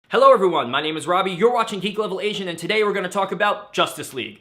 Hello everyone, my name is Robbie, you're watching Geek Level Asian, and today we're going to talk about Justice League.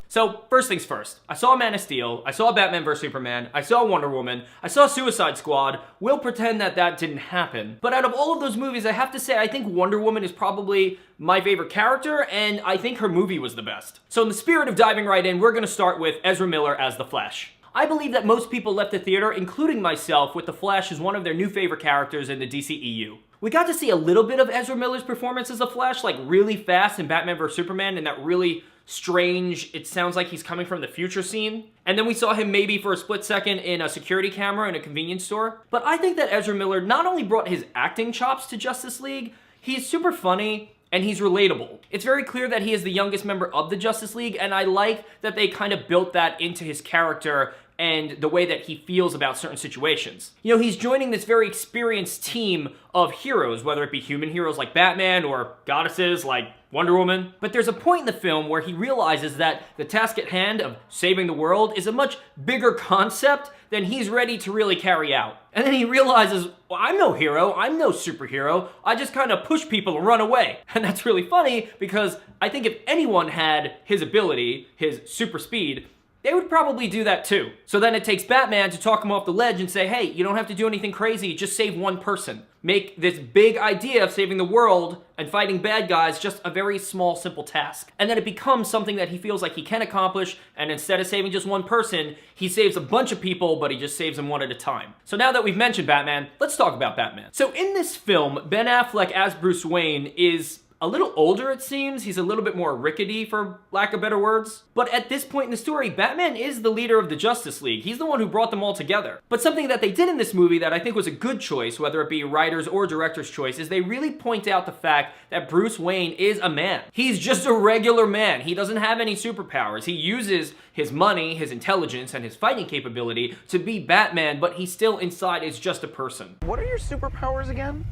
So, first things first, I saw Man of Steel, I saw Batman vs Superman, I saw Wonder Woman, I saw Suicide Squad. We'll pretend that that didn't happen. But out of all of those movies, I have to say I think Wonder Woman is probably my favorite character, and I think her movie was the best. So in the spirit of diving right in, we're going to start with Ezra Miller as the Flash. I believe that most people left the theater, including myself, with the Flash as one of their new favorite characters in the DCEU. We got to see a little bit of Ezra Miller's performance as the Flash, like really fast in Batman vs Superman, and that really strange, it sounds like he's coming from the future scene. And then we saw him maybe for a split second in a security camera in a convenience store. But I think that Ezra Miller not only brought his acting chops to Justice League, he's super funny, and he's relatable. It's very clear that he is the youngest member of the Justice League, and I like that they kind of built that into his character and the way that he feels about certain situations. You know, he's joining this very experienced team of heroes, whether it be human heroes like Batman or goddesses like Wonder Woman. But there's a point in the film where he realizes that the task at hand of saving the world is a much bigger concept than he's ready to really carry out. And then he realizes, well, I'm no hero, I'm no superhero, I just kind of push people and run away. And that's really funny because I think if anyone had his ability, his super speed, they would probably do that too. So then it takes Batman to talk him off the ledge and say, hey, you don't have to do anything crazy, just save one person. Make this big idea of saving the world and fighting bad guys just a very small, simple task. And then it becomes something that he feels like he can accomplish, and instead of saving just one person, he saves a bunch of people, but he just saves them one at a time. So now that we've mentioned Batman, let's talk about Batman. So in this film, Ben Affleck as Bruce Wayne is a little older, it seems. He's a little bit more rickety, for lack of better words. But at this point in the story, Batman is the leader of the Justice League. He's the one who brought them all together. But something that they did in this movie that I think was a good choice, whether it be writer's or director's choice, is they really point out the fact that Bruce Wayne is a man. He's just a regular man. He doesn't have any superpowers. He uses his money, his intelligence, and his fighting capability to be Batman, but he still inside is just a person. What are your superpowers again?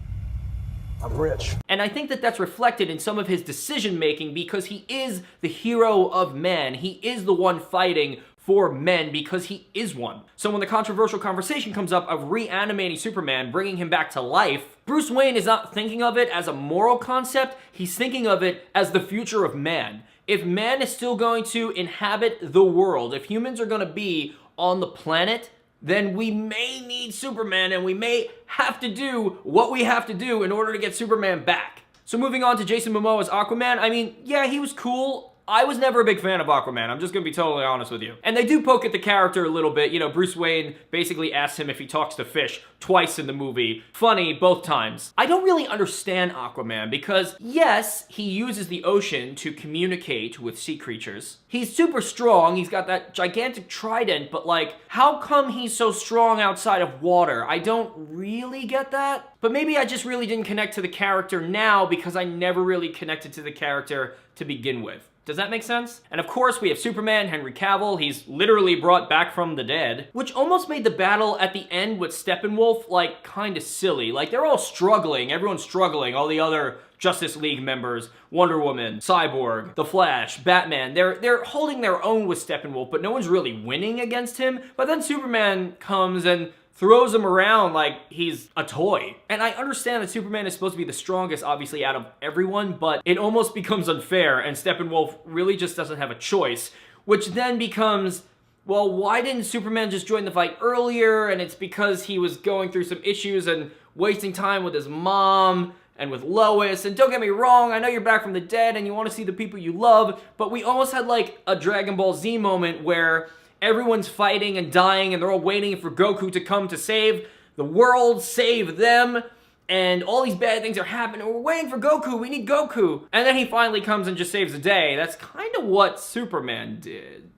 I'm rich. And I think that that's reflected in some of his decision making because he is the hero of men. He is the one fighting for men because he is one. So when the controversial conversation comes up of reanimating Superman, bringing him back to life, Bruce Wayne is not thinking of it as a moral concept, he's thinking of it as the future of man. If man is still going to inhabit the world, if humans are going to be on the planet, then we may need Superman and we may have to do what we have to do in order to get Superman back. So moving on to Jason Momoa's Aquaman, I mean, yeah, he was cool. I was never a big fan of Aquaman, I'm just gonna be totally honest with you. And they do poke at the character a little bit. You know, Bruce Wayne basically asks him if he talks to fish twice in the movie. Funny, both times. I don't really understand Aquaman because, yes, he uses the ocean to communicate with sea creatures. He's super strong, he's got that gigantic trident, but like, how come he's so strong outside of water? I don't really get that. But maybe I just really didn't connect to the character now because I never really connected to the character to begin with. Does that make sense? And of course, we have Superman, Henry Cavill. He's literally brought back from the dead, which almost made the battle at the end with Steppenwolf, like, kind of silly. Like, they're all struggling. Everyone's struggling. All the other Justice League members, Wonder Woman, Cyborg, The Flash, Batman, they're holding their own with Steppenwolf, but no one's really winning against him. But then Superman comes and throws him around like he's a toy. And I understand that Superman is supposed to be the strongest, obviously, out of everyone, but it almost becomes unfair, and Steppenwolf really just doesn't have a choice, which then becomes, well, why didn't Superman just join the fight earlier? And it's because he was going through some issues and wasting time with his mom and with Lois. And don't get me wrong, I know you're back from the dead and you want to see the people you love, but we almost had like a Dragon Ball Z moment where everyone's fighting and dying and they're all waiting for Goku to come to save the world, save them, and all these bad things are happening. We're waiting for Goku, we need Goku. And then he finally comes and just saves the day. That's kind of what Superman did.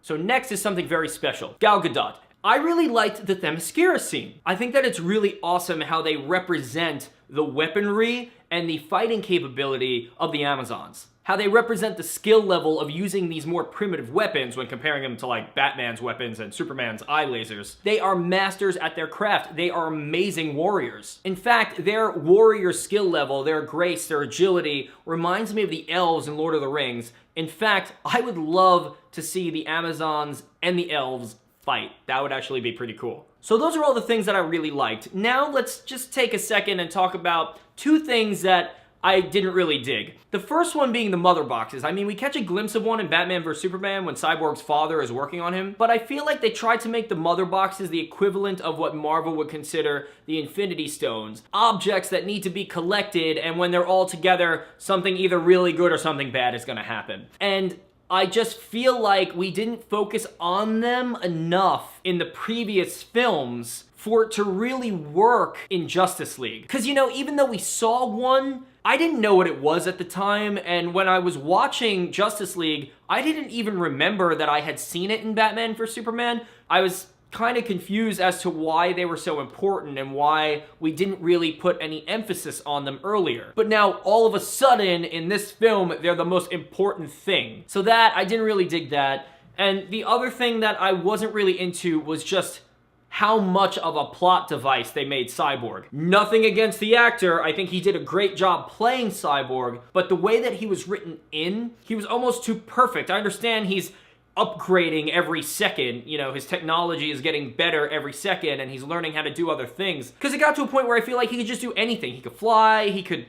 So next is something very special. Gal Gadot. I really liked the Themyscira scene. I think that it's really awesome how they represent the weaponry and the fighting capability of the Amazons. How they represent the skill level of using these more primitive weapons when comparing them to like Batman's weapons and Superman's eye lasers. They are masters at their craft. They are amazing warriors. In fact, their warrior skill level, their grace, their agility reminds me of the elves in Lord of the Rings. In fact, I would love to see the Amazons and the elves fight. That would actually be pretty cool. So those are all the things that I really liked. Now let's just take a second and talk about two things that I didn't really dig. The first one being the mother boxes. I mean, we catch a glimpse of one in Batman vs Superman when Cyborg's father is working on him, but I feel like they tried to make the mother boxes the equivalent of what Marvel would consider the Infinity Stones. Objects that need to be collected, and when they're all together, something either really good or something bad is gonna happen. And I just feel like we didn't focus on them enough in the previous films for it to really work in Justice League. Because, you know, even though we saw one, I didn't know what it was at the time, and when I was watching Justice League, I didn't even remember that I had seen it in Batman vs Superman. I was kind of confused as to why they were so important and why we didn't really put any emphasis on them earlier. But now, all of a sudden, in this film, they're the most important thing. So that, I didn't really dig that. And the other thing that I wasn't really into was just how much of a plot device they made Cyborg. Nothing against the actor, I think he did a great job playing Cyborg, but the way that he was written in, he was almost too perfect. I understand he's upgrading every second, you know, his technology is getting better every second and he's learning how to do other things. Because it got to a point where I feel like he could just do anything. He could fly, he could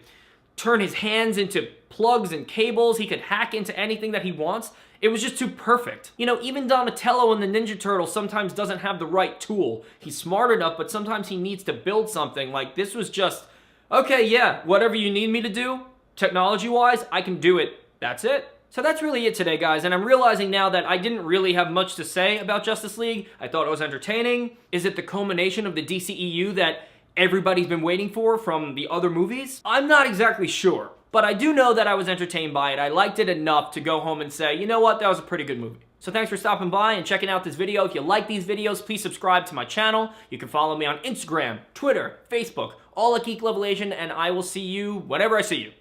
turn his hands into plugs and cables, he could hack into anything that he wants. It was just too perfect. You know, even Donatello in the Ninja Turtles sometimes doesn't have the right tool. He's smart enough, but sometimes he needs to build something. Like, this was just, okay, yeah, whatever you need me to do, technology-wise, I can do it. That's it. So that's really it today, guys, and I'm realizing now that I didn't really have much to say about Justice League. I thought it was entertaining. Is it the culmination of the DCEU that everybody's been waiting for from the other movies? I'm not exactly sure, but I do know that I was entertained by it. I liked it enough to go home and say, you know what, that was a pretty good movie. So thanks for stopping by and checking out this video. If you like these videos, please subscribe to my channel. You can follow me on Instagram, Twitter, Facebook, all at Geek Level Asian, and I will see you whenever I see you.